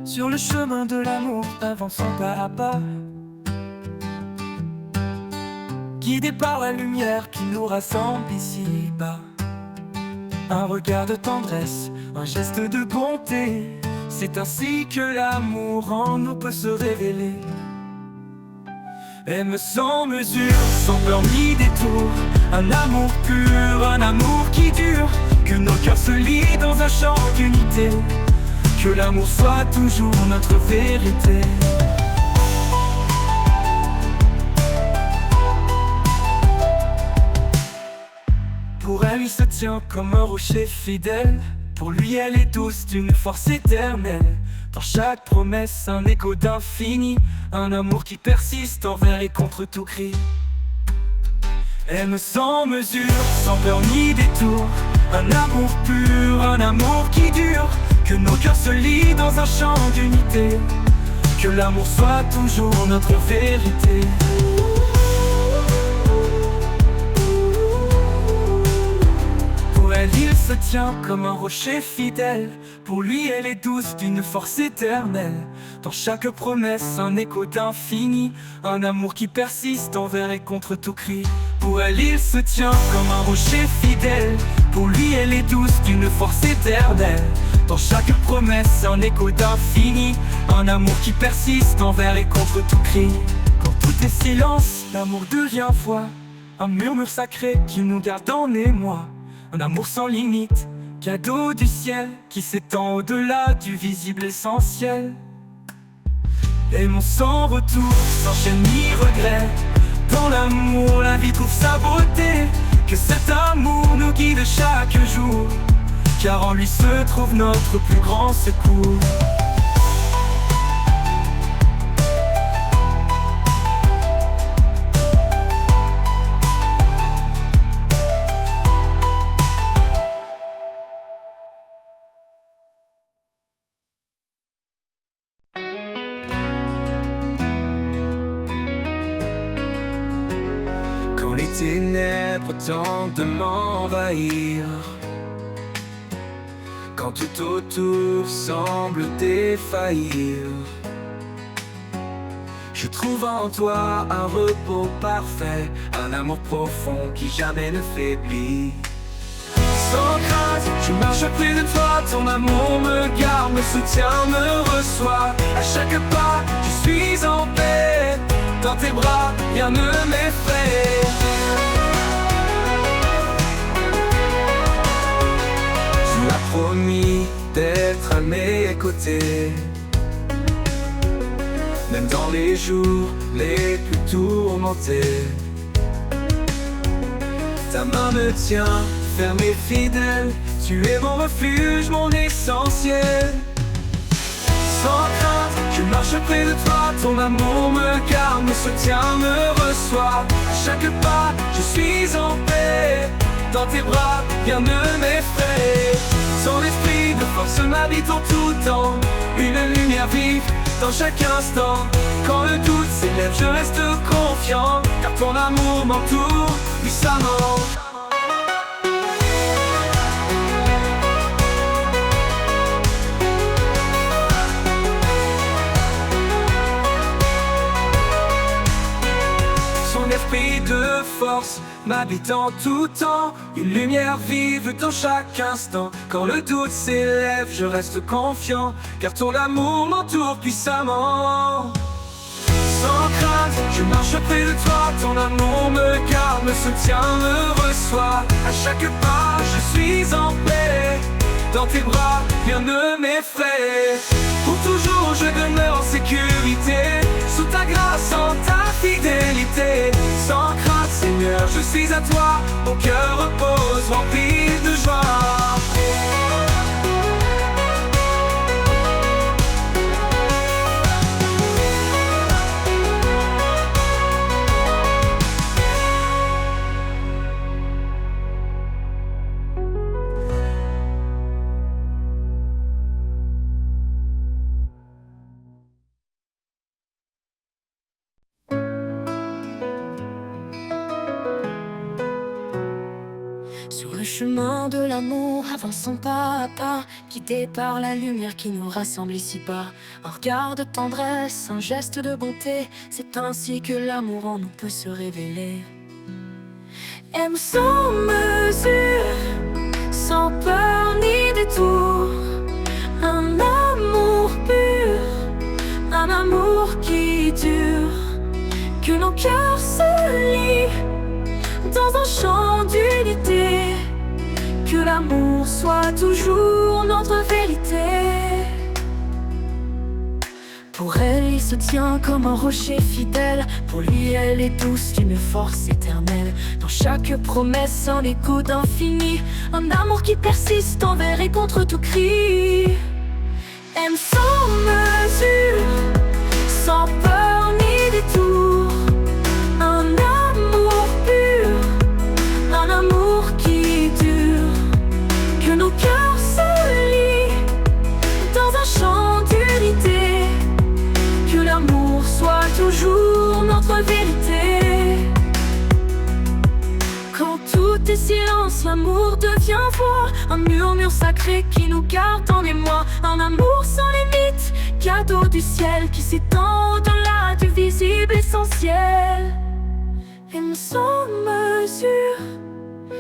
Sur le chemin de l'amour, avançant pas à pas, guidé par la lumière qui nous rassemble ici-bas. Un regard de tendresse, un geste de bonté, c'est ainsi que l'amour en nous peut se révéler. Aime sans mesure, sans peur ni détour, un amour pur, un amour qui dure, que nos cœurs se lient dans un chant d'unité, que l'amour soit toujours notre vérité. Pour elle, il se tient comme un rocher fidèle. Pour lui, elle est douce d'une force éternelle. Dans chaque promesse, un écho d'infini, un amour qui persiste envers et contre tout cri. Aime sans mesure, sans peur ni détour, un amour pur, un amour qui dure, que nos cœurs se lient dans un chant d'unité, que l'amour soit toujours notre vérité. Pour elle, il se tient comme un rocher fidèle. Pour lui, elle est douce d'une force éternelle. Dans chaque promesse, un écho d'infini, un amour qui persiste envers et contre tout cri. Pour elle, il se tient comme un rocher fidèle. Pour lui, elle est douce d'une force éternelle. Dans chaque promesse, un écho d'infini, un amour qui persiste envers et contre tout cri. Quand tout est silence, l'amour devient voix, un murmure sacré qui nous garde en émoi. Un amour sans limite, cadeau du ciel, qui s'étend au-delà du visible essentiel. Aimons sans retour, sans chaîne ni regret. Dans l'amour, la vie trouve sa beauté. Que cet amour nous guide chaque jour, car en lui se trouve notre plus grand secours. Quand les ténèbres tentent de m'envahir, quand tout autour semble défaillir, je trouve en toi un repos parfait, un amour profond qui jamais ne faiblit. Sans crainte, je marche près de toi, ton amour me garde, me soutient, me reçoit. À chaque pas, je suis en paix, dans tes bras, rien ne m'effraie. Tu m'as promis d'être à mes côtés, même dans les jours les plus tourmentés. Ta main me tient, ferme et fidèle, tu es mon refuge, mon essentiel. Sans crainte, je marche près de toi, ton amour me garde, me soutient, me reçoit. À chaque pas, je suis en paix, dans tes bras, rien ne m'effraie. Ton esprit de force m'habite en tout temps, une lumière vive dans chaque instant. Quand le doute s'élève, je reste confiant, car ton amour m'entoure puissamment. Son esprit de force m'habite en tout temps, une lumière vive dans chaque instant. Quand le doute s'élève, je reste confiant, car ton amour m'entoure puissamment. Sans crainte, je marche près de toi, ton amour me garde, me soutient, me reçoit. À chaque pas, je suis en paix, dans tes bras, rien ne m'effraie. Pour toujours, je demeure en sécurité, sous ta grâce, en ta fidélité. Sans crainte, Seigneur, je suis à toi, mon cœur repose, rempli de joie. chemin de l'amour, avançons pas à pas, guidés par la lumière qui nous rassemble ici-bas. Un regard de tendresse, un geste de bonté, c'est ainsi que l'amour en nous peut se révéler. Aime sans mesure, sans peur ni détour, un amour pur, un amour qui dure, que nos cœurs se lient dans un chant d'unité, que l'amour soit toujours notre vérité. Pour elle, il se tient comme un rocher fidèle. Pour lui, elle est douce d'une force éternelle. Dans chaque promesse, un écho d'infini, un amour qui persiste envers et contre tout cri. Aime sans mesure, sans peur ni détour, un amour pur, un amour qui dure, que nos cœurs se lient dans un chant d'unité, que l'amour soit toujours notre vérité. Quand tout est silence, l'amour devient voix, un murmure sacré qui nous garde dans les mois. Un amour sans limite, cadeau du ciel qui s'étend au-delà du visible essentiel. Aime sans mesure,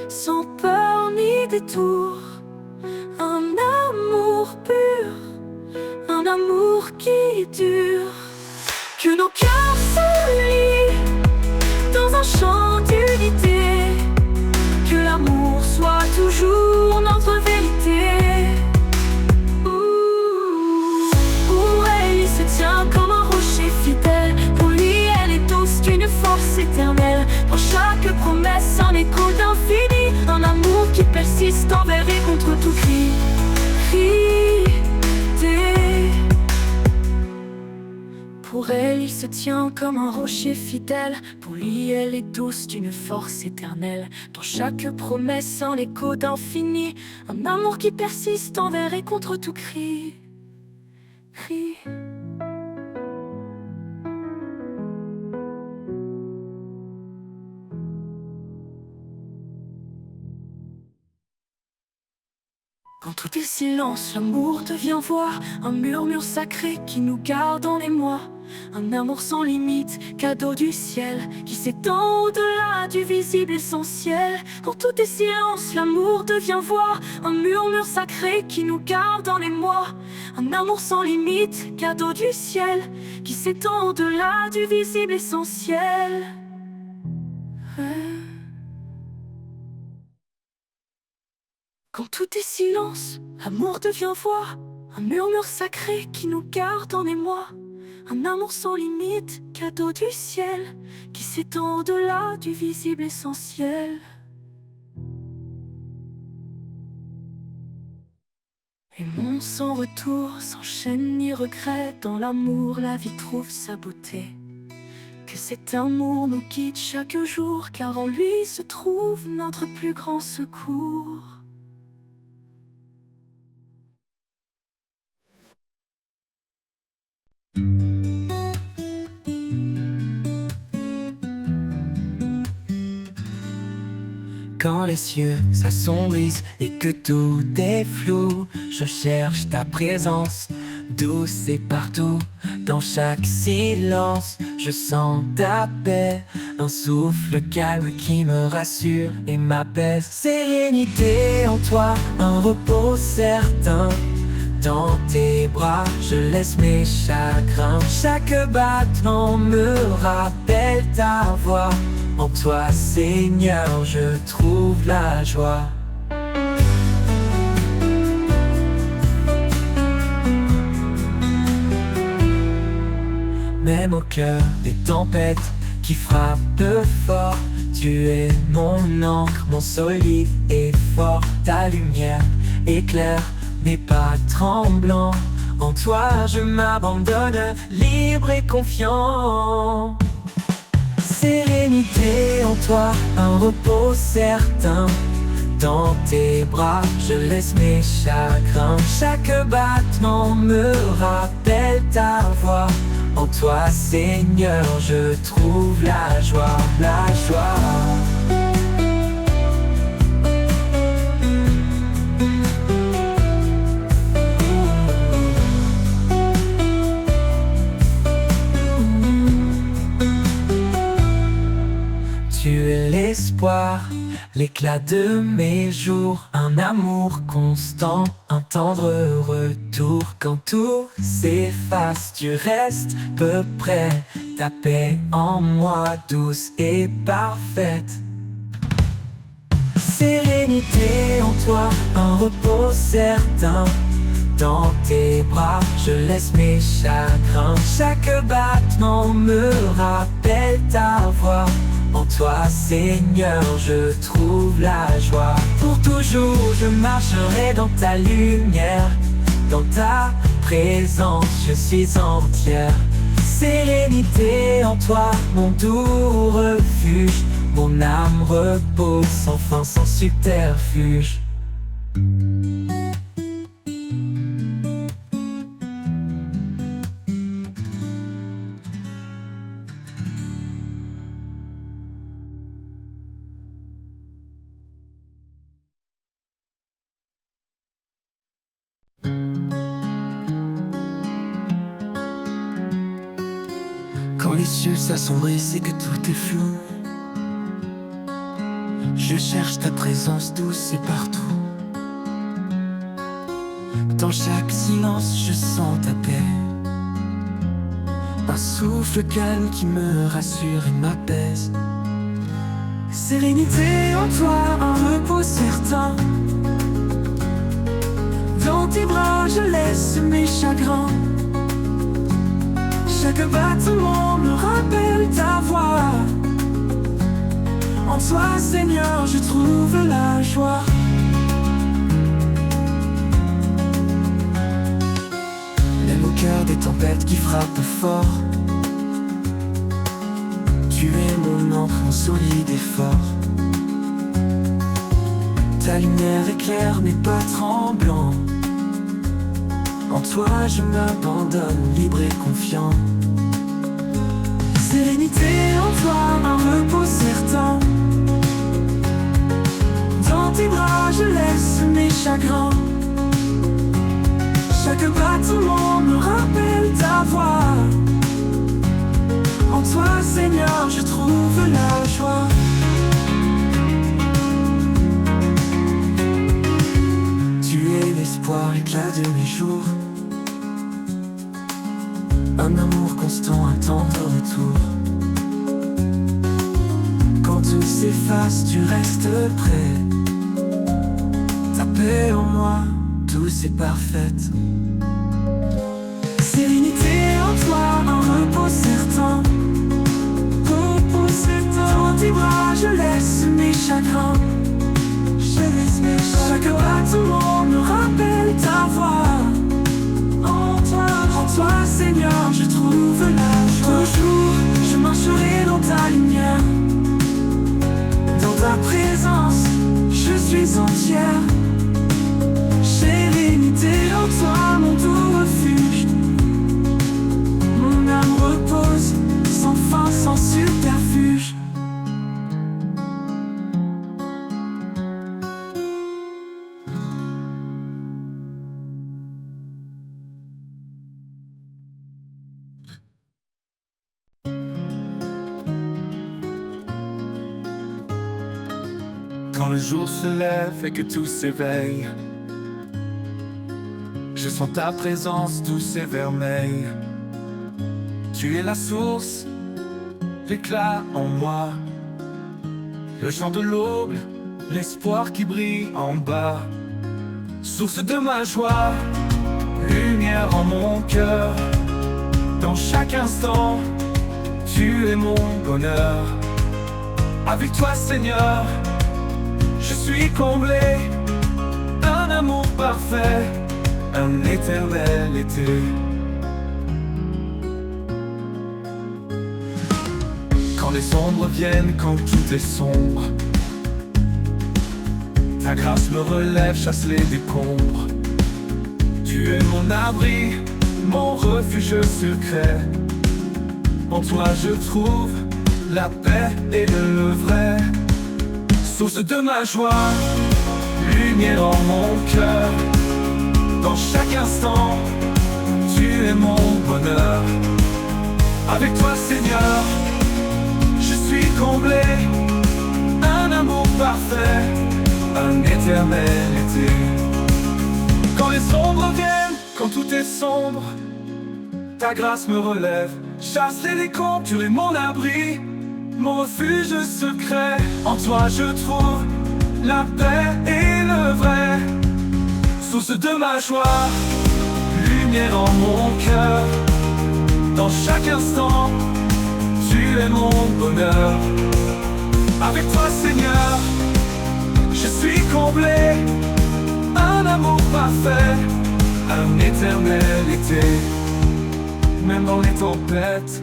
sans peur ni détour, un amour pur, un amour qui dure, que nos cœurs se lient dans un chant d'unité, que l'amour soit toujours notre vérité. Pour elle, il se tient comme un rocher fidèle. Pour lui, elle est douce d'une force éternelle. Pour chaque promesse, un écho d'infini, un amour qui persiste envers et contre tout cri. Pour elle, il se tient comme un rocher fidèle. Pour lui, elle est douce d'une force éternelle. Dans chaque promesse, un écho d'infini, un amour qui persiste envers et contre tout cri. Quand tout est silence, l'amour devient voix, un murmure sacré qui nous garde en émoi. Un amour sans limite, cadeau du ciel, qui s'étend au-delà du visible essentiel. Quand tout est silence, l'amour devient voix, un murmure sacré qui nous garde en émoi. Un amour sans limite, cadeau du ciel, qui s'étend au-delà du visible essentiel. Quand tout est silence, l'amour devient voix, un murmure sacré qui nous garde en émoi. Un amour sans limite, cadeau du ciel, qui s'étend au-delà du visible essentiel. Aimons sans retour, sans chaîne ni regret. Dans l'amour, la vie trouve sa beauté. Que cet amour nous guide chaque jour, car en lui se trouve notre plus grand secours. Quand les cieux s'assombrissent et que tout est flou, je cherche ta présence, douce et partout. Dans chaque silence, je sens ta paix, un souffle calme qui me rassure et m'apaise. Sérénité en toi, un repos certain. Dans tes bras, je laisse mes chagrins. Chaque battement me rappelle ta voix. En toi, Seigneur, je trouve la joie. Même au cœur des tempêtes qui frappent fort, tu es mon encre, mon solide et fort. Ta lumière éclaire mes pas tremblants. En toi, je m'abandonne, libre et confiant. Sérénité en toi, un repos certain. Dans tes bras, je laisse mes chagrins. Chaque battement me rappelle ta voix. En toi, Seigneur, je trouve la joie, la joie. l'éclat de mes jours, un amour constant, un tendre retour. Quand tout s'efface, tu restes peu près, ta paix en moi douce et parfaite. Sérénité en toi, un repos certain. Dans tes bras, je laisse mes chagrins. Chaque battement me rappelle ta voix. En toi, Seigneur, je trouve la joie. Pour toujours, je marcherai dans ta lumière. Dans ta présence, je suis entière. Sérénité en toi, mon doux refuge. Mon âme repose sans fin, sans subterfuge. Quand les cieux s'assombrissent et que tout est flou, je cherche ta présence douce et partout. Dans chaque silence, je sens ta paix. Un souffle calme qui me rassure et m'apaise. Sérénité en toi, un repos certain. Dans tes bras, je laisse mes chagrins. Chaque battement me rappelle ta voix. En toi, Seigneur, je trouve la joie. Même au cœur des tempêtes qui frappent fort, tu es mon ancre solide et fort. Ta lumière éclaire mes pas tremblants. En toi, je m'abandonne, libre et confiant. Sérénité en toi, un repos certain. Dans tes bras, je laisse mes chagrins. Chaque battement me rappelle ta voix. En toi, Seigneur, je trouve la joie. Tu es l'espoir, l'éclat de mes jours. Un amour constant, un tendre retour. Quand tout s'efface, tu restes près. Ta paix en moi, douce et parfaite. Sérénité en toi, un repos certain. Repos certain. Dans tes bras, je laisse mes chagrins. Chaque battement me rappelle ta voix. En toi, Seigneur, je trouve la joie. Toujours, je marcherai dans ta lumière. Dans ta présence, je suis entière. Sérénité en toi, mon doux refuge. Mon âme repose, sans fin, sans subterfuge. Quand le jour se lève et que tout s'éveille, je sens ta présence douce et vermeille. Tu es la source, l'éclat en moi, le chant de l'aube, l'espoir qui brille en bas. Source de ma joie, lumière en mon cœur. Dans chaque instant, tu es mon bonheur. Avec toi, Seigneur, je suis comblé. Un amour parfait, un éternel été. Quand les ombres viennent, quand tout est sombre, ta grâce me relève, chasse les décombres. Tu es mon abri, mon refuge secret. En toi je trouve la paix et le vrai. Source de ma joie, lumière en mon cœur. Dans chaque instant, tu es mon bonheur. Avec toi, Seigneur, je suis comblé. Un amour parfait, un éternel été. Quand les ombres viennent, quand tout est sombre, ta grâce me relève, chasse les décombres, tu es mon abri, mon refuge secret. En toi je trouve la paix et le vrai, source de ma joie, lumière en mon cœur. Dans chaque instant, tu es mon bonheur. Avec toi Seigneur, je suis comblé, un amour parfait, un éternel été. Même dans les tempêtes,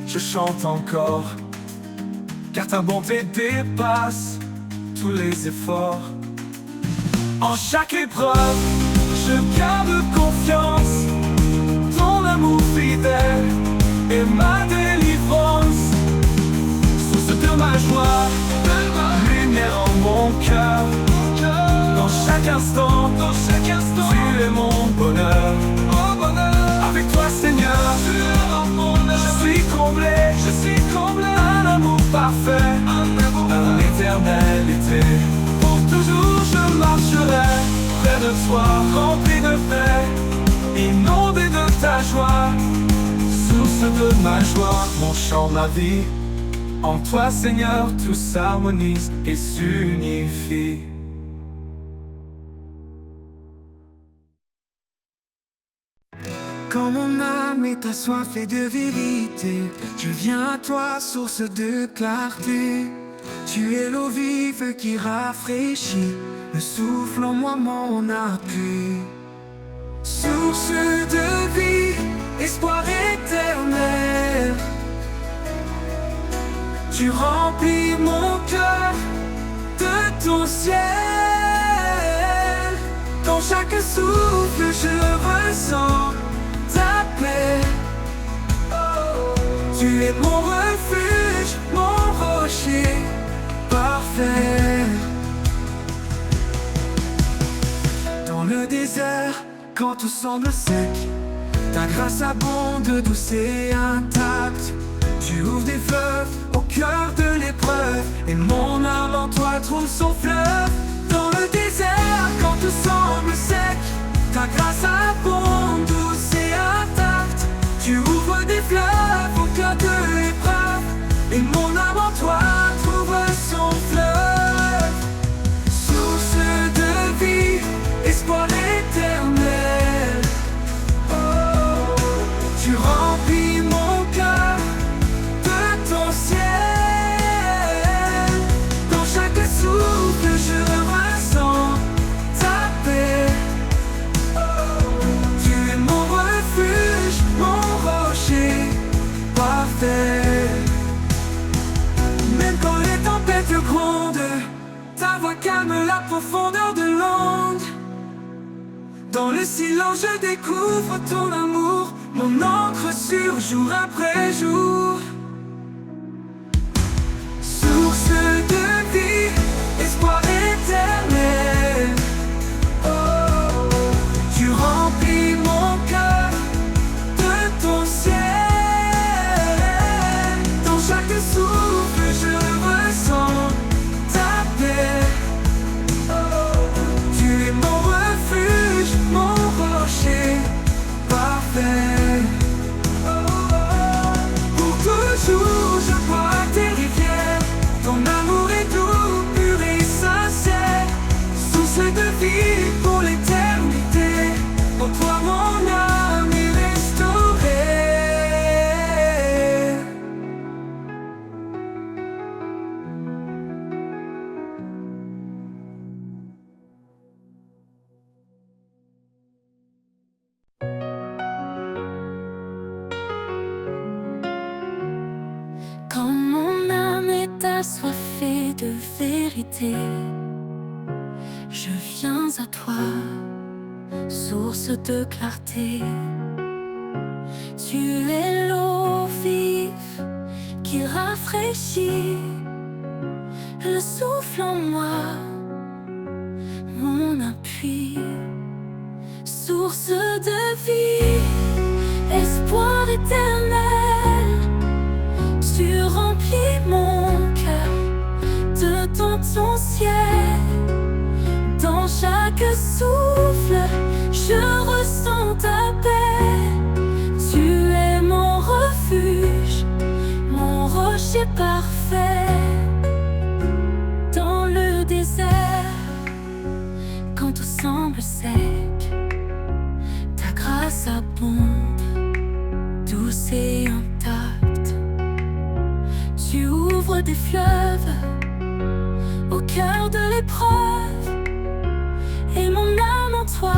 je chante encore, car ta bonté dépasse tous les efforts. En chaque épreuve, je garde confiance, ton amour fidèle est ma délivrance, source de ma joie, lumière en mon cœur. Dans chaque instant, tu es mon bonheur. Avec toi Seigneur, je suis comblé, un amour parfait, un éternel été. Pour toujours je marcherai près de toi, rempli de paix, inondé de ta joie, source de ma joie, mon chant, ma vie. En toi Seigneur, tout s'harmonise et s'unifie. Quand mon âme est assoiffée de vérité, je viens à toi, source de clarté. Tu es l'eau vive qui rafraîchit, le souffle en moi mon appui. Source de vie, espoir éternel, tu remplis mon cœur de ton ciel. Dans chaque souffle je ressens ta paix. Tu es mon refuge, mon rocher parfait. Dans le désert, quand tout semble sec, ta grâce abonde, douce et intacte. Tu ouvres des fleuves au cœur de l'épreuve, et mon âme en toi trouve son fleuve. Dans le désert, quand tout semble sec, ta grâce abonde, douce et intacte. Tu ouvres des fleuves au cœur de l'épreuve, et mon âme en toi trouve son fleuve. Source de vie, espoir éternel, tu remplis mon cœur de ton ciel. Dans chaque souffle je ressens ta paix. Tu es mon refuge, mon rocher parfait. Même quand les tempêtes grondent, ta voix calme la profondeur de l'onde. Dans le silence je découvre ton amour, mon encre sûre jour après jour. Source de vie, espoir éternel, tu remplis mon cœur de ton ciel. Dans chaque souffle je ressens ta paix. Tu es mon refuge, mon rocher parfait. Pour toujours je bois tes rivières, ton amour est doux, pur et sincère. Source de vie pour l'éternité, pour toi mon âme est restaurée. Quand mon âme est assoiffée de vérité, je viens à toi, source de clarté. Tu es l'eau vive qui rafraîchit, le souffle en moi, mon appui. Source de vie, espoir éternel, tu remplis mon cœur de ton rocher parfait. Dans le désert, quand tout semble sec, ta grâce abonde, douce et intacte. Tu ouvres des fleuves au cœur de l'épreuve, et mon âme en toi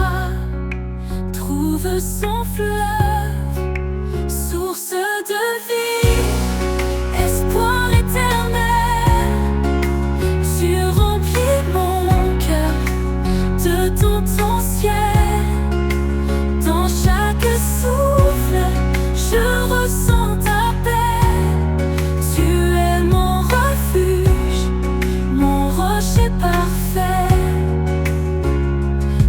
trouve son fleuve, source de vie, espoir éternel. Tu remplis mon cœur de ton ciel. Dans chaque souffle, je ressens ta paix. Tu es mon refuge, mon rocher parfait.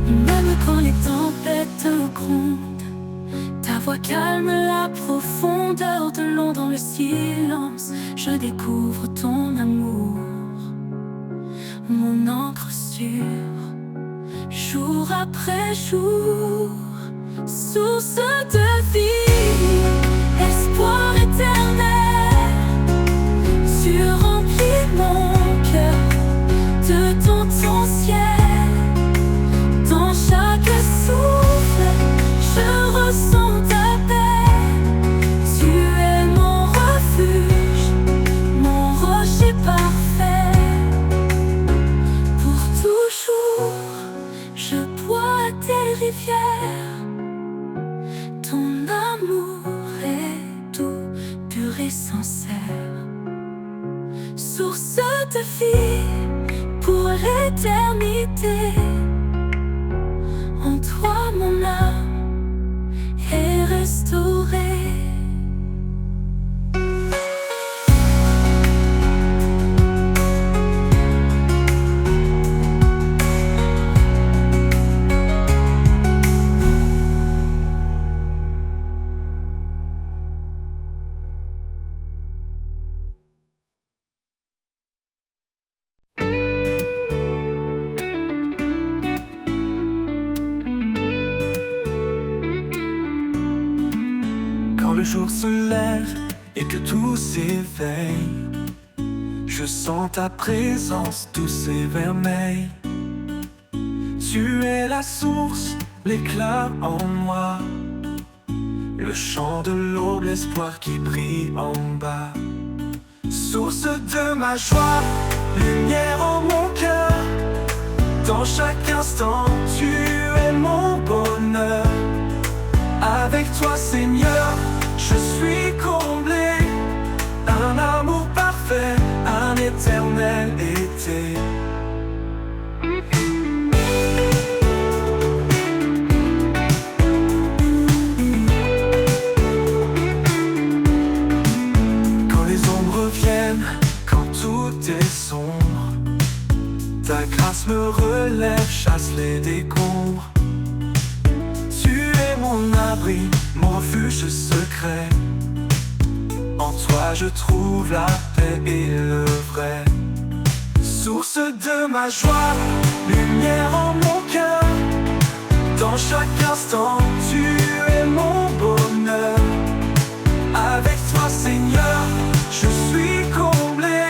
Même quand les tempêtes grondent, ta voix calme la profondeur de l'ombre. Dans le silence, je découvre ton amour, mon encre sûre, jour après jour, source de vie, espoir éternel. Tu remplis mon cœur de ton ciel. Dans chaque souffle, je ressens ta paix. Tu es mon refuge, mon rocher parfait. Pour toujours, je bois tes rivières. Ton amour est doux, pur et sincère, source de vie pour l'éternité. En toi mon âme est restaurée. Quand le jour se lève et que tout s'éveille, je sens ta présence douce et vermeille. Tu es la source, l'éclat en moi, le chant de l'aube, l'espoir qui brille en bas. Source de ma joie, lumière en mon cœur. Dans chaque instant, tu es mon bonheur. Avec toi, Seigneur, je suis comblé. Un amour parfait, un éternel été. Quand les ombres viennent, quand tout est sombre, ta grâce me relève, chasse les décombres. Tu es mon abri, mon refuge secret. En toi je trouve la paix et le vrai. Source de ma joie, lumière en mon cœur. Dans chaque instant, tu es mon bonheur. Avec toi, Seigneur, je suis comblé.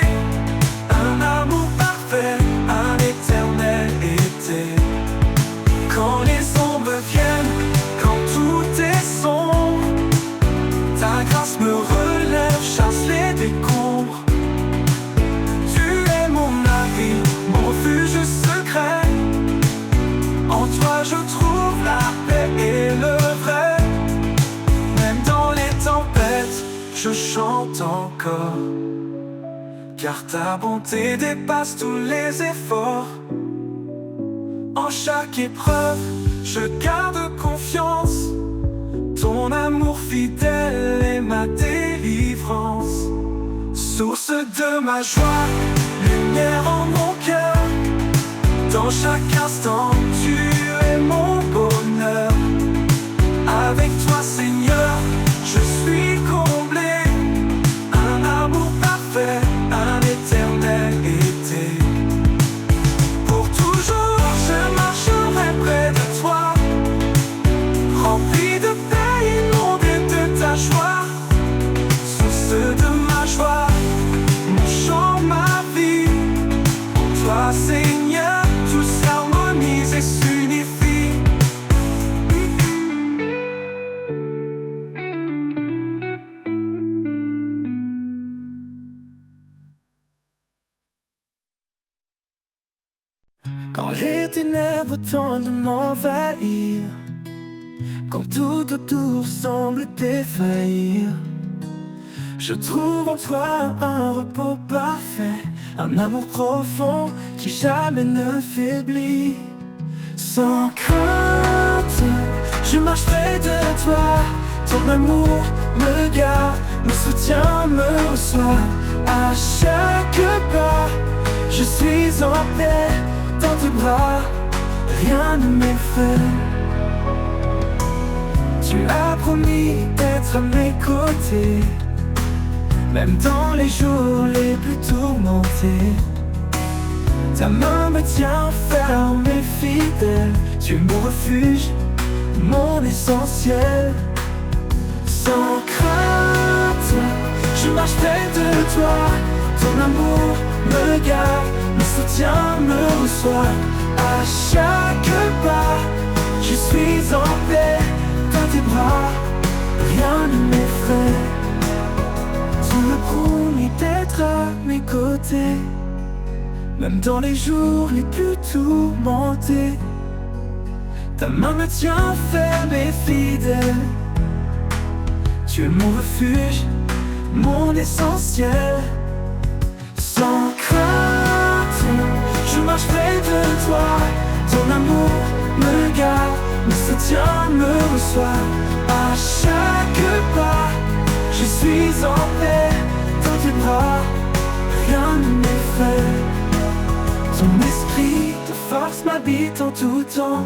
Un amour parfait, un éternel été. Quand les ombres viennent, quand tout est sombre, ta grâce me relève, chasse les décombres. Tu es mon abri, mon refuge secret. En toi je trouve la paix et le vrai. Même dans les tempêtes, je chante encore, car ta bonté dépasse tous les efforts. En chaque épreuve, je garde confiance. Ton amour fidèle est ma délivrance. Source de ma joie, lumière en mon cœur. Dans chaque instant, tu es mon bonheur. Avec toi, Seigneur, je suis comblé. Un amour parfait, un éternel été. Pour toujours, je marcherai près de toi, rempli de paix, inondé de ta joie. Source de ma joie, les ténèbres tentent de m'envahir, quand tout autour semble défaillir, je trouve en toi un repos parfait, un amour profond qui jamais ne faiblit. Sans crainte, je marche près de toi, ton amour me garde, me soutient, me reçoit. À chaque pas, je suis en paix dans tes bras, rien ne m'effraie. Tu as promis d'être à mes côtés, même dans les jours les plus tourmentés. Ta main me tient ferme et fidèle, tu es mon refuge, mon essentiel. Sans crainte, je marche près de toi, ton amour me garde, me soutient, me reçoit. À chaque pas, je suis en paix dans tes bras, rien ne m'effraie. Tu me promis d'être à mes côtés, même dans les jours les plus tourmentés. Ta main me tient ferme et fidèle, tu es mon refuge, mon essentiel. Sans crainte, je marche près de toi, ton amour me garde, me soutient, me reçoit. À chaque pas, je suis en paix dans tes bras, rien ne m'effraie. Ton esprit de force m'habite en tout temps,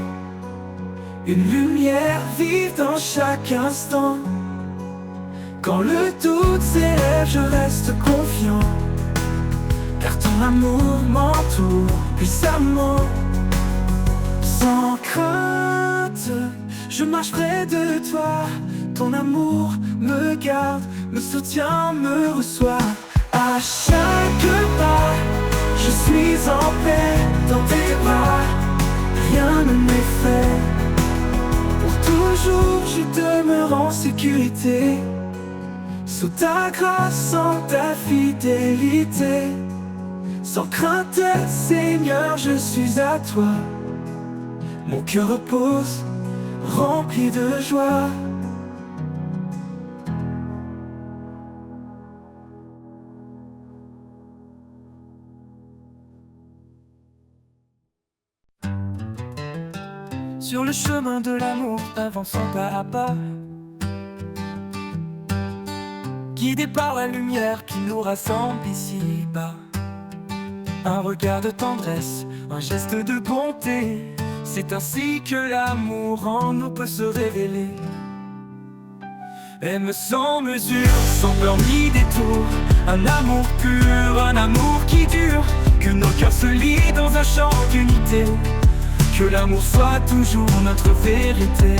une lumière vive dans chaque instant. Quand le doute s'élève, je reste confiant, car ton amour m'entoure puissamment. Sans crainte, je marche près de toi, ton amour me garde, me soutient, me reçoit. À chaque pas, je suis en paix dans tes bras, rien ne m'effraie. Pour toujours, je demeure en sécurité, sous ta grâce, en ta fidélité. Sans crainte, Seigneur, je suis à toi, mon cœur repose, rempli de joie. Sur le chemin de l'amour, avançons pas à pas, guidés par la lumière qui nous rassemble ici-bas. Un regard de tendresse, un geste de bonté, c'est ainsi que l'amour en nous peut se révéler. Aime sans mesure, sans peur ni détour, un amour pur, un amour qui dure, que nos cœurs se lient dans un chant d'unité, que l'amour soit toujours notre vérité.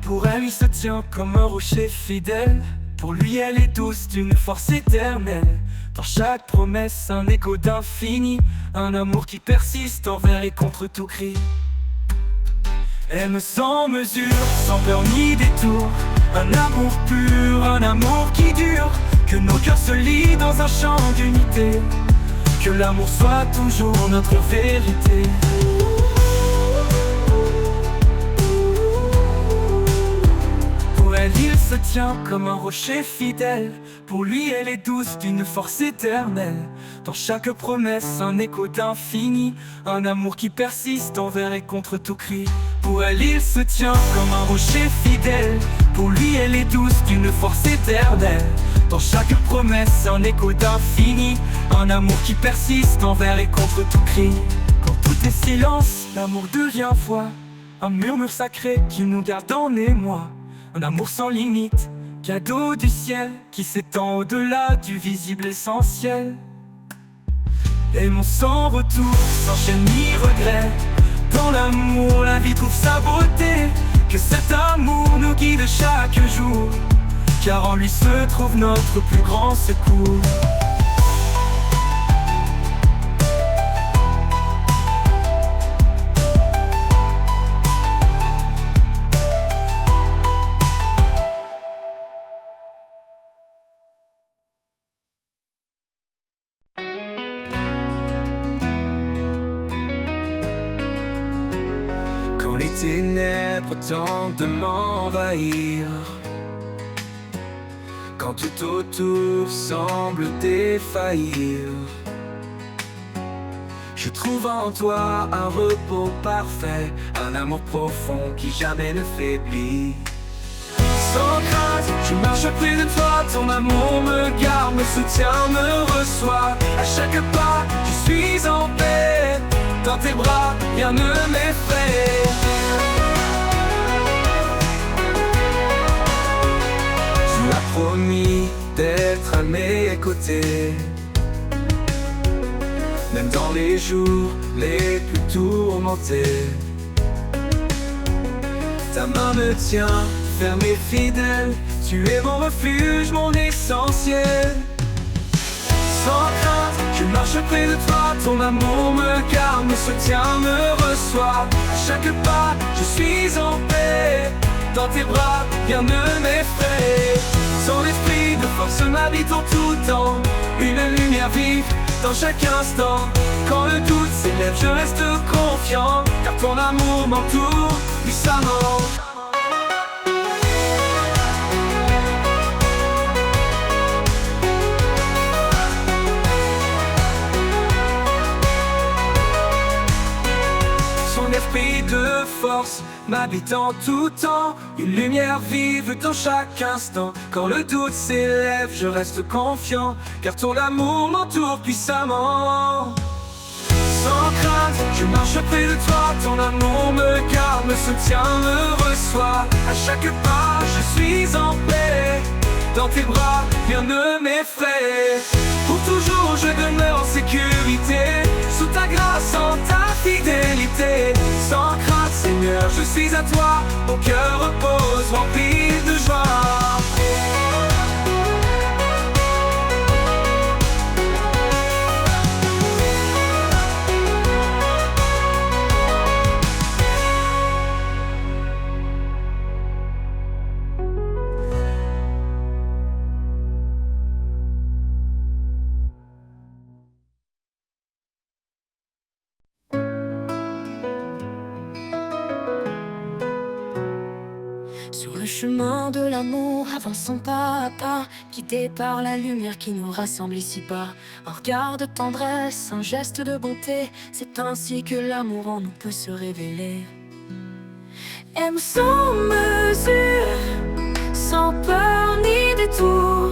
Pour elle, il se tient comme un rocher fidèle, pour lui elle est douce d'une force éternelle. Dans chaque promesse, un écho d'infini, un amour qui persiste envers et contre tout cri. Aime sans mesure, sans peur ni détour, un amour pur, un amour qui dure, que nos cœurs se lient dans un chant d'unité, que l'amour soit toujours notre vérité. Pour elle, il se tient comme un rocher fidèle, pour lui elle est douce d'une force éternelle. Dans chaque promesse, un écho d'infini, un amour qui persiste envers et contre tout cri. Pour elle, il se tient comme un rocher fidèle, pour lui elle est douce d'une force éternelle. Dans chaque promesse, un écho d'infini, un amour qui persiste envers et contre tout cri. Quand tout est silence, l'amour devient voix, un murmure sacré qui nous garde en émoi. Un amour sans limite, cadeau du ciel, qui s'étend au-delà du visible essentiel. Aimons sans retour, sans chaîne ni regret. Dans l'amour, la vie trouve sa beauté. Que cet amour nous guide chaque jour, car en lui se trouve notre plus grand secours. ténèbres tentent de m'envahir, quand tout autour semble défaillir, je trouve en toi un repos parfait, un amour profond qui jamais ne faiblit. Sans crainte, je marche près de toi, ton amour me garde, me soutient, me reçoit. À chaque pas, je suis en paix, dans tes bras, rien ne m'effraie. Tu as promis d'être à mes côtés, même dans les jours les plus tourmentés. Ta main me tient ferme et fidèle, tu es mon refuge, mon essentiel. Sans crainte, je marche près de toi, ton amour me garde, me soutient, me reçoit. À chaque pas, je suis en paix, dans tes bras, rien ne m'effraie. Ton esprit de force m'habite en tout temps, une lumière vive dans chaque instant. Quand le doute s'élève, je reste confiant, car ton amour m'entoure puissamment. Esprit de force m'habite en tout temps, une lumière vive dans chaque instant. Quand le doute s'élève, je reste confiant, car ton amour m'entoure puissamment. Sans crainte, je marche près de toi, ton amour me garde, me soutient, me reçoit. À chaque pas, je suis en paix, dans tes bras, rien ne m'effraie. Pour toujours, je demeure en sécurité, sous ta grâce, en ta fidélité. Sans crainte, Seigneur, je suis à toi, mon cœur repose, rempli de joie. Sur le chemin de l'amour, avançons pas à pas, guidés par la lumière qui nous rassemble ici-bas. Un regard de tendresse, un geste de bonté, c'est ainsi que l'amour en nous peut se révéler. Aime sans mesure, sans peur ni détour,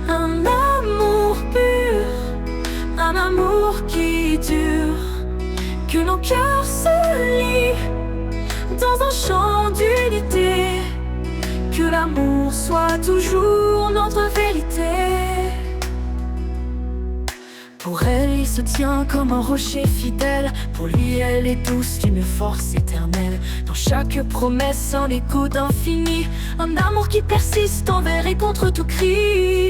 un amour pur, un amour qui dure, que nos cœurs se lient dans un chant d'unité, que l'amour soit toujours notre vérité. Pour elle, il se tient comme un rocher fidèle, pour lui, elle est douce d'une force éternelle. Dans chaque promesse, un écho d'infini, un amour qui persiste envers et contre tout cri.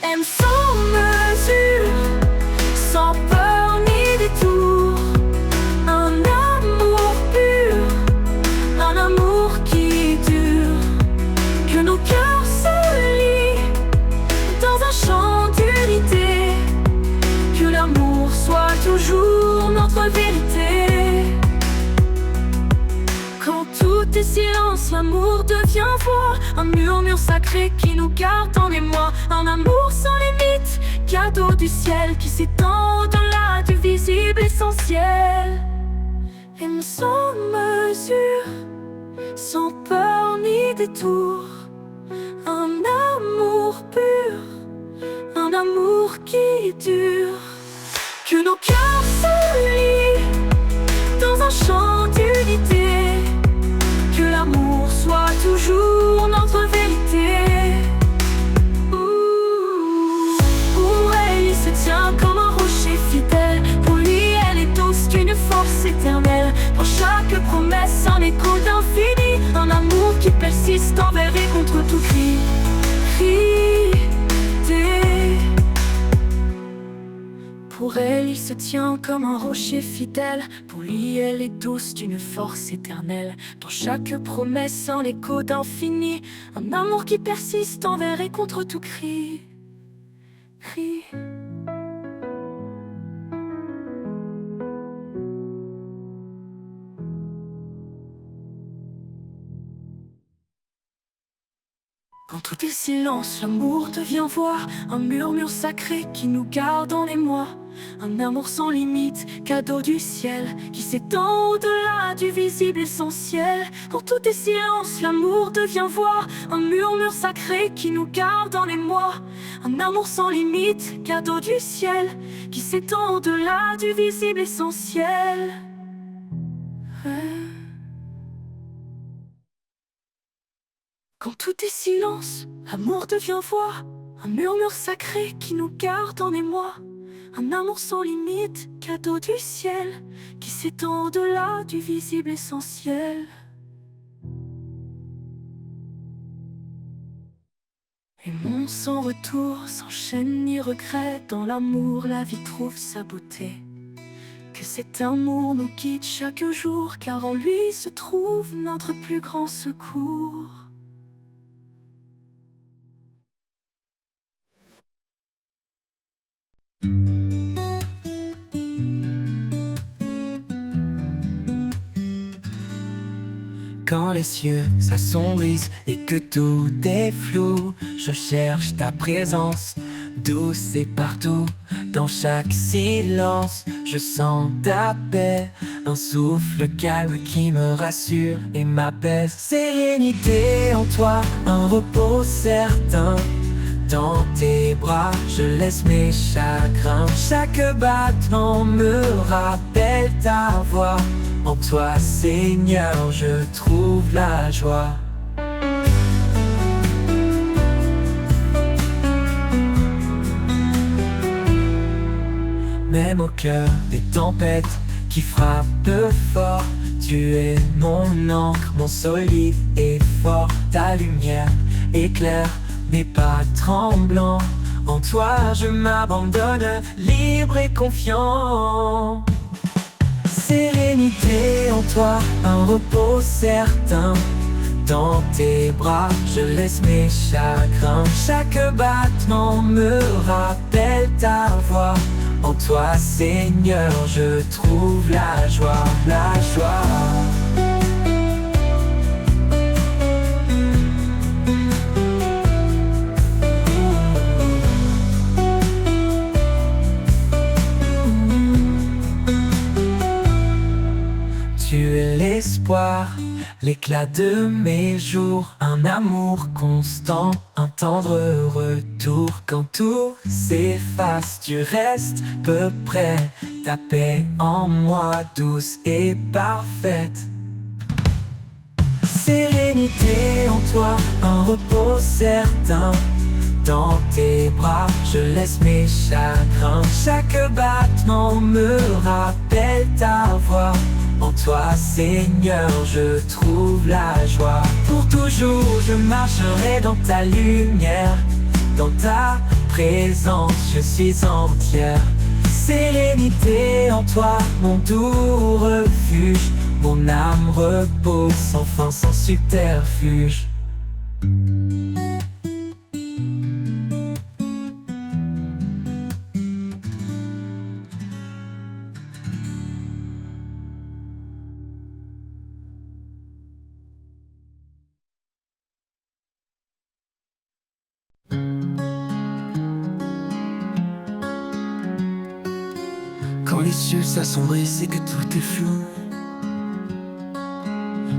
Aime sans mesure, sans peur ni détour, un amour pur, un amour qui dure, que nos cœurs se lient dans un chant d'unité, que l'amour soit toujours notre vérité. Quand tout est silence, l'amour devient voix, un murmure sacré qui nous garde en émoi. Un amour sans limite, cadeau du ciel qui s'étend au-delà du visible essentiel. Aime sans mesure, sans peur ni détour, un amour pur, un amour qui dure, que nos cœurs se lient dans un chant d'unité, que l'amour soit toujours notre vérité. Pour elle, il se tient comme un rocher fidèle, pour lui, elle est douce d'une force éternelle. Pour chaque promesse, un écho d'infini, un amour qui persiste envers et contre tout cri. Pour elle, il se tient comme un rocher fidèle, pour lui, elle est douce d'une force éternelle. Dans chaque promesse, un écho d'infini, un amour qui persiste envers et contre tout cri. Quand tout est silence, l'amour devient voix, un murmure sacré qui nous garde en émoi. Un amour sans limite, cadeau du ciel, qui s'étend au-delà du visible essentiel. Quand tout est silence, l'amour devient voix, un murmure sacré qui nous garde en émoi. Un amour sans limite, cadeau du ciel, qui s'étend au-delà du visible essentiel. Quand tout est silence, l'amour devient voix, un murmure sacré qui nous garde en émoi. Un amour sans limite, cadeau du ciel, qui s'étend au-delà du visible essentiel. Aimons sans retour, sans chaîne ni regret. Dans l'amour, la vie trouve sa beauté. Que cet amour nous guide chaque jour, car en lui se trouve notre plus grand secours. Quand les cieux s'assombrissent et que tout est flou, je cherche ta présence, douce et partout. Dans chaque silence, je sens ta paix, un souffle calme qui me rassure et m'apaise. Sérénité en toi, un repos certain. Dans tes bras, je laisse mes chagrins. Chaque battement me rappelle ta voix. En toi, Seigneur, je trouve la joie. Même au cœur des tempêtes qui frappent fort, tu es mon encre, mon solide et fort. Ta lumière éclaire mes pas tremblants. En toi, je m'abandonne, libre et confiant. Sérénité en toi, un repos certain. Dans tes bras, je laisse mes chagrins. Chaque battement me rappelle ta voix. En toi, Seigneur, je trouve la joie, la joie. Tu es l'espoir, l'éclat de mes jours, un amour constant, un tendre retour. Quand tout s'efface, tu restes peu près, ta paix en moi, douce et parfaite. Sérénité en toi, un repos certain. Dans tes bras, je laisse mes chagrins. Chaque battement me rappelle ta voix. En toi, Seigneur, je trouve la joie. Pour toujours, je marcherai dans ta lumière. Dans ta présence, je suis entière. Sérénité en toi, mon doux refuge. Mon âme repose sans fin, sans subterfuge. Quand les cieux s'assombrissent et que tout est flou,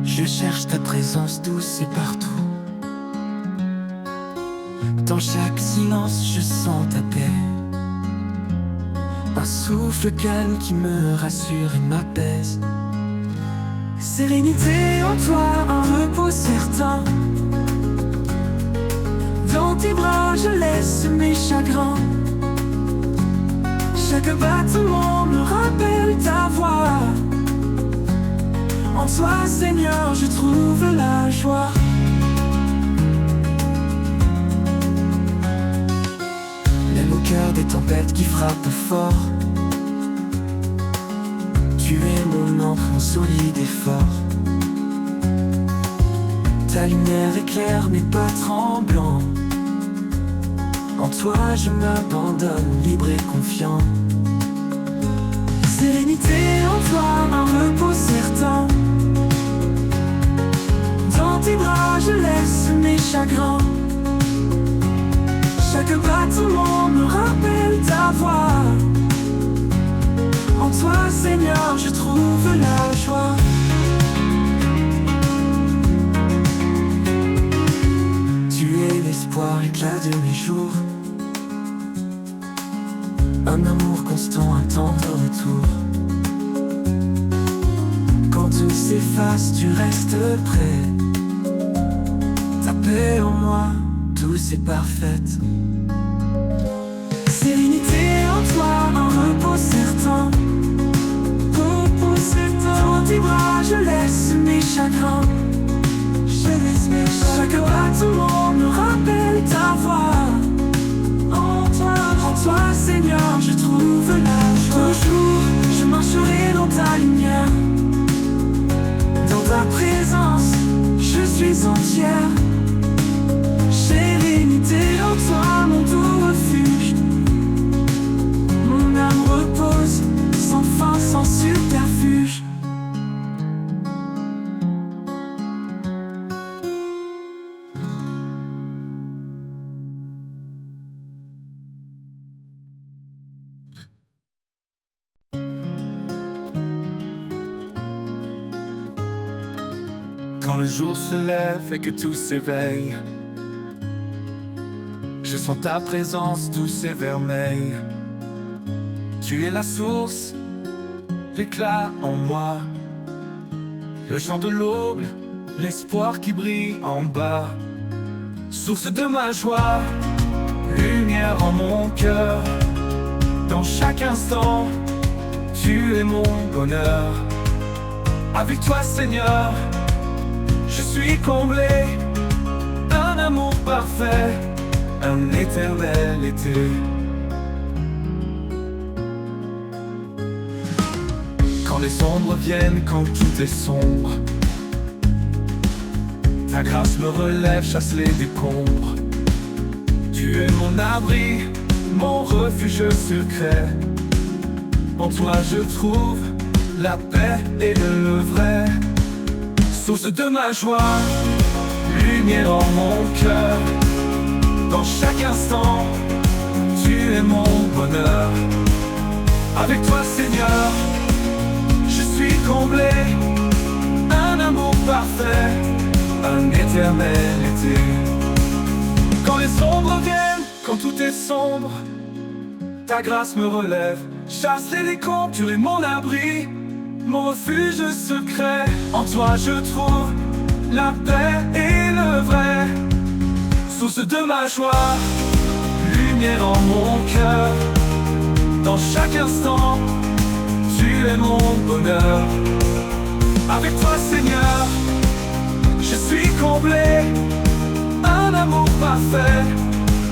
je cherche ta présence douce et partout. Dans chaque silence, je sens ta paix, un souffle calme qui me rassure et m'apaise. Sérénité en toi, un repos certain. Dans tes bras, je laisse mes chagrins. Chaque battement me rappelle ta voix. En toi, Seigneur, je trouve la joie. Même au cœur des tempêtes qui frappent fort, tu es mon encre, mon solide et fort. Ta lumière éclaire mes pas tremblants. En toi, je m'abandonne, libre et confiant. Sérénité en toi, un repos certain. Dans tes bras, je laisse mes chagrins. Chaque battement me rappelle ta voix. En toi, Seigneur, je trouve la joie. Tu es l'espoir, éclat de mes jours. Un amour constant attend ton retour. Quand tout s'efface, tu restes près. Ta paix en moi, douce et parfaite. Sérénité en toi, un repos certain. Dans tes bras, je laisse mes chagrins. Chaque battement me rappelle ta voix. En toi, Seigneur, je trouve la joie. Toujours, je marcherai dans ta lumière. Dans ta présence, je suis entière. Sérénité en toi, mon doux refuge. Mon âme repose, sans fin, sans subterfuge. Quand le jour se lève et que tout s'éveille, je sens ta présence douce et vermeille. Tu es la source, l'éclat en moi, le chant de l'aube, l'espoir qui brille en bas. Source de ma joie, lumière en mon cœur. Dans chaque instant, tu es mon bonheur. Avec toi, Seigneur, je suis comblé. Un amour parfait, un éternel été. Quand les ombres viennent, quand tout est sombre, ta grâce me relève, chasse les décombres. Tu es mon abri, mon refuge secret. En toi je trouve la paix et le vrai. Source de ma joie, lumière en mon cœur. Dans chaque instant, tu es mon bonheur. Avec toi, Seigneur, je suis comblé. Un amour parfait, un éternel été. Quand les ombres viennent, quand tout est sombre, ta grâce me relève, chasse les décombres. Tu es mon abri, mon refuge secret. En toi je trouve la paix et le vrai. Source de ma joie, lumière en mon cœur. Dans chaque instant, tu es mon bonheur. Avec toi, Seigneur, je suis comblé. Un amour parfait,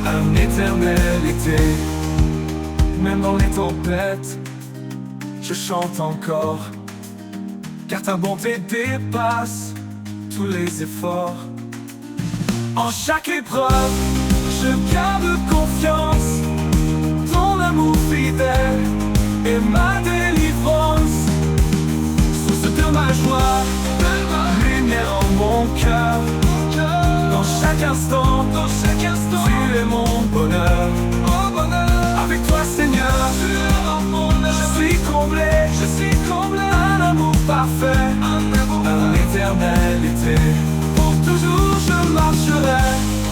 un éternel été. Même dans les tempêtes, je chante encore, car ta bonté dépasse tous les efforts. En chaque épreuve, je garde confiance. Ton amour fidèle est ma délivrance. Source de ma joie, lumière en mon cœur. Dans chaque instant, tu es mon bonheur. Avec toi, Seigneur, je suis comblé. Un amour parfait, un éternel été. Pour toujours je marcherai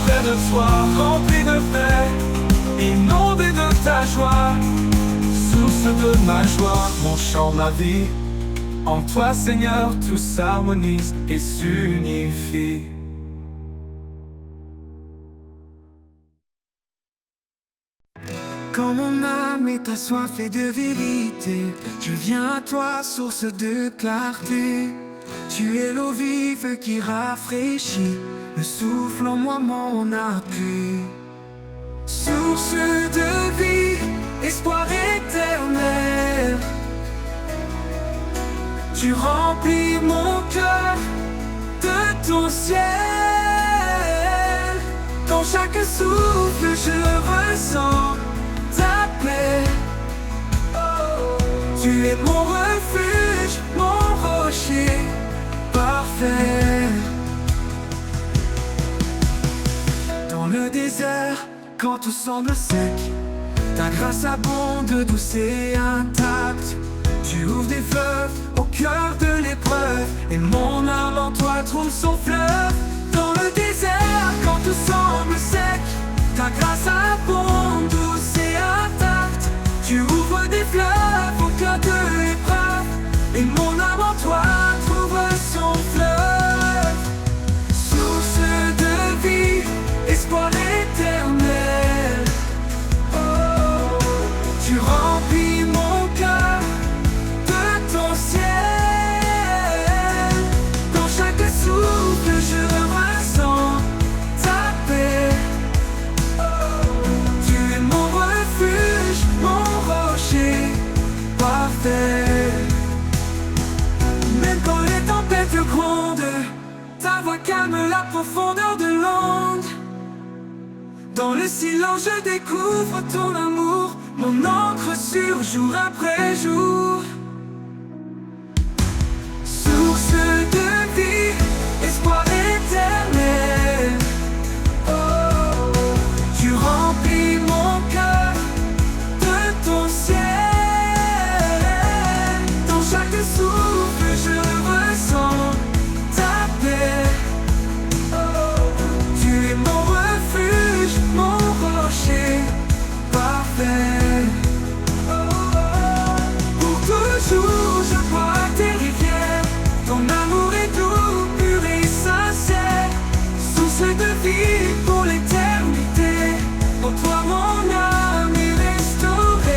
près de toi, rempli de paix, inondé de ta joie. Source de ma joie, mon chant, ma vie. En toi, Seigneur, tout s'harmonise et s'unifie. Quand mon âme est assoiffée de vérité, je viens à toi, source de clarté. Tu es l'eau vive qui rafraîchit, le souffle en moi mon appui. Source de vie, espoir éternel. Tu remplis mon cœur de ton ciel. Dans chaque souffle je ressens ta paix. Tu es mon refuge, mon rocher parfait. Dans le désert, quand tout semble sec. Ta grâce abonde, douce et intacte. Tu ouvres des fleuves au cœur de l'épreuve, et mon âme en toi trouve son fleuve. Dans le désert, quand tout semble sec, ta grâce abonde, douce et intacte. Tu ouvres des fleuves au cœur de l'épreuve, et mon âme en toi trouve son fleuve. Source de vie, espoir éternel. Oh, tu remplis mon cœur de ton ciel. Dans chaque souffle, je ressens ta paix. Tu es mon refuge, mon rocher parfait. Même quand les tempêtes grondent, ta voix calme la profondeur de l'onde. Dans le silence, je découvre ton amour, mon encre sûre jour après jour. Source de vie, espoir éternel. Oh, tu remplis mon cœur de ton ciel. Dans chaque souffle, je ressens ta paix. Oh, tu es mon refuge, mon rocher parfait. Oh, pour toujours, je bois tes rivières. Ton amour est doux, pur et sincère. Source de vie pour l'éternité. En toi, mon âme est restaurée.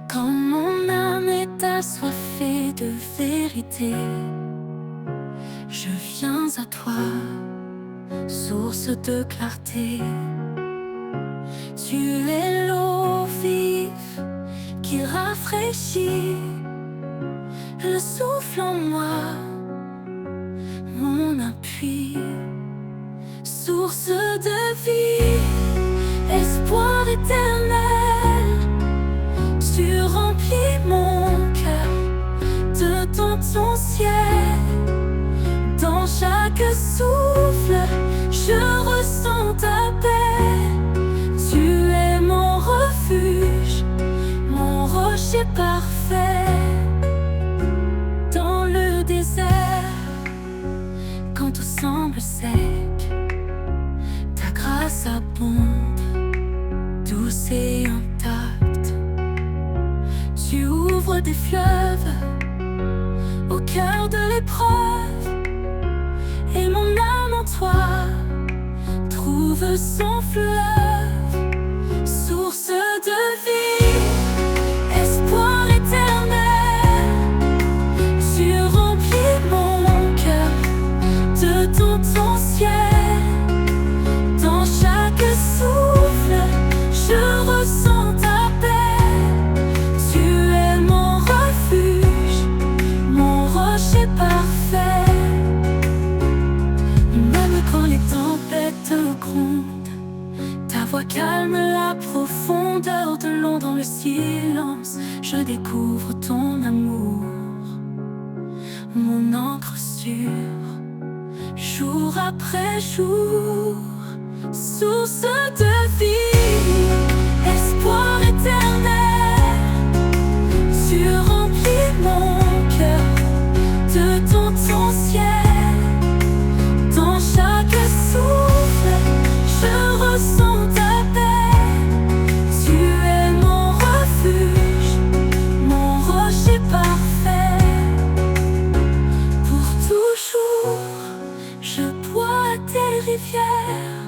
Quand mon âme est assoiffée de vérité, je viens à toi, source de clarté. Tu es l'eau vive qui rafraîchit, le souffle en moi, mon appui. Source de vie, espoir éternel. Tu remplis mon cœur de ton ciel. Dans chaque souffle, je ressens ta paix. Tu es mon refuge, mon rocher parfait. Dans le désert, quand tout semble sec, ta grâce abonde, douce et intacte. Tu ouvres des fleuves au cœur de l'épreuve, et mon âme en toi trouve son fleuve. Source de vie, espoir éternel. Tu remplis mon cœur de ton ciel. Dans chaque souffle, je ressens ta paix. Tu es mon refuge, mon rocher parfait. Même quand les tempêtes grondent, ta voix calme la profondeur de l'onde. Dans le silence, je découvre ton amour, mon encre sûre, jour après jour. Source de vie, espoir éternel. Tu remplis mon cœur de ton ciel. Dans chaque souffle, je ressens ta paix. Tu es mon refuge, mon rocher parfait. Pour toujours, je bois tes rivières.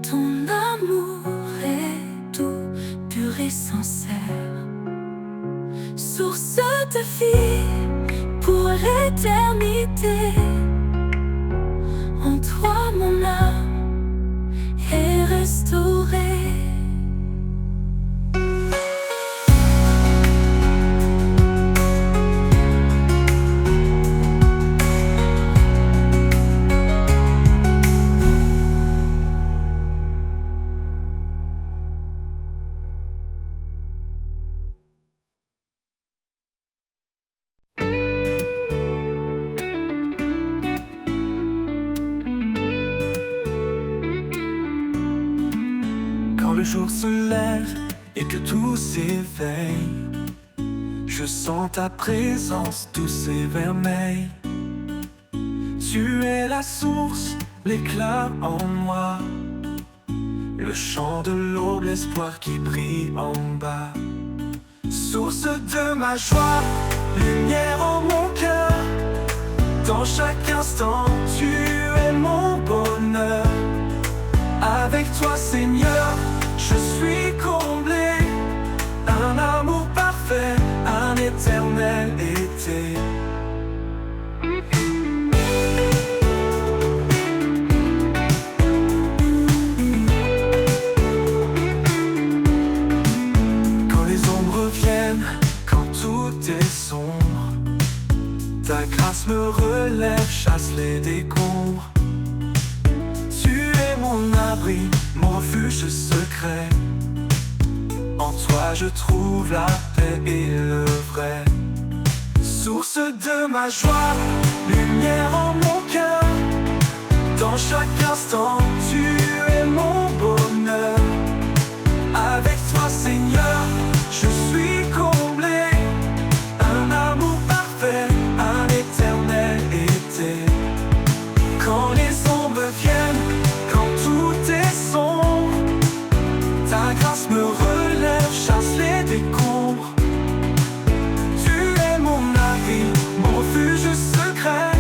Ton amour est doux, pur et sincère. Source de vie pour l'éternité. En toi mon âme est restaurée. jour se lève et que tout s'éveille, je sens ta présence douce et vermeille. Tu es la source, l'éclat en moi, le chant de l'aube, l'espoir qui brille en bas. Source de ma joie, lumière en mon cœur, dans chaque instant tu es mon bonheur. Avec toi Seigneur, je suis comblé, un amour parfait, un éternel été. Ta grâce me relève, chasse les décombres. Tu es mon abri, mon refuge secret. En toi je trouve la paix et le vrai. Source de ma joie, lumière en mon cœur, dans chaque instant tu es mon bonheur. Avec toi Seigneur, je suis comblé, un amour parfait, un éternel été. Quand les ombres viennent, quand tout est sombre, ta grâce me relève, chasse les décombres. Tu es mon abri, mon refuge secret.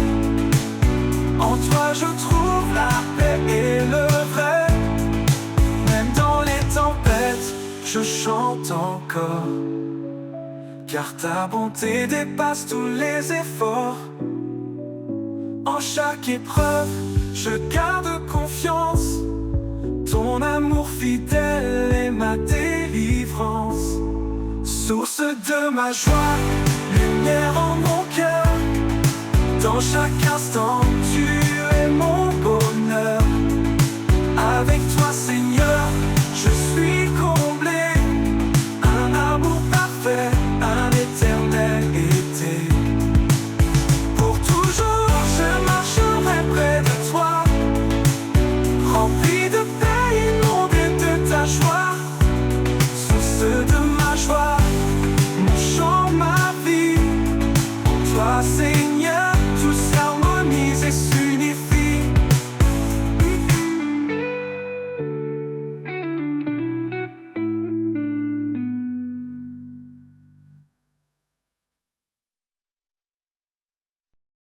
En toi je trouve la paix et le vrai. Même dans les tempêtes, je chante encore, car ta bonté dépasse tous les efforts. En chaque épreuve, je garde confiance. Ton amour fidèle est ma délivrance. Source de ma joie, lumière en mon cœur, dans chaque instant tu es mon bonheur. Avec toi Seigneur, je suis comblé, un amour parfait, un éternel été. Pour toujours je marcherai près de toi, rempli de paix, inondé de ta joie. Source de ma joie, mon chant, ma vie, en toi c'est